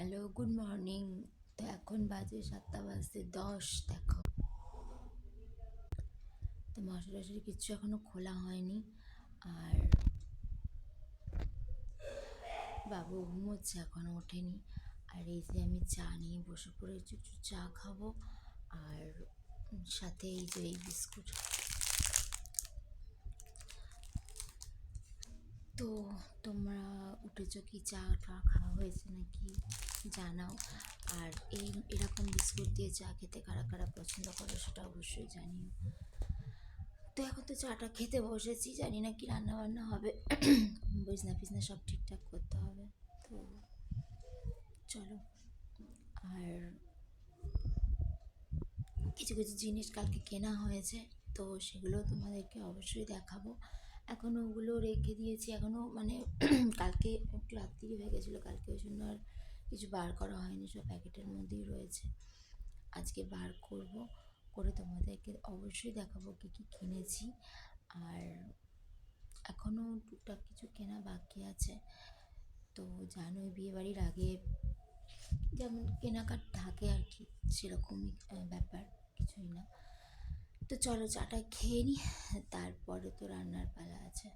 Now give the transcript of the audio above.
Hello, good morning. তো এখন বাজে 7:10 দেখো। তো মশারি টশারি কিচ্ছু এখনও খোলা হয়নি। আর বাবু ঘুমোচ্ছে, এখনও ওঠেনি। আর এই যে আমি চা নিয়ে বসে পড়েছি, একটু চা খাবো। আর সাথে এই যে এই বিস্কুট। তো তোমরা উঠেছো কি, চা টা খাওয়া হয়েছে নাকি জানাও। আর এরকম বিস্কুট দিয়ে চা খেতে কারা কারা পছন্দ করো সেটা অবশ্যই জানিও। তো এখন তো চাটা খেতে বসেছি, জানি না কি রান্না বান্না হবে। বিছনা ফিছনা সব ঠিকঠাক করতে হবে। তো চলো। আর কিছু কিছু জিনিস কালকে কেনা হয়েছে, তো সেগুলো তোমাদেরকে অবশ্যই দেখাবো। এখনও ওগুলো রেখে দিয়েছি, এখনও মানে কালকে একটু রাত্রি হয়ে গেছিলো, কালকে ওই জন্য আর কিছু বার করা হয়নি, সব প্যাকেটের মধ্যেই রয়েছে। আজকে বার করব, করে তোমাদেরকে অবশ্যই দেখাবো কী কী কিনেছি। আর এখনও টুকটাক কিছু কেনা বাকি আছে। তো জানোই বিয়েবাড়ির আগে যেমন কেনাকাটা থাকে আর কি, সেরকমই ব্যাপার, কিছুই না। তো চলো চাটা খেয়ে নিই, তারপরে তো রান্নার পালা আছে।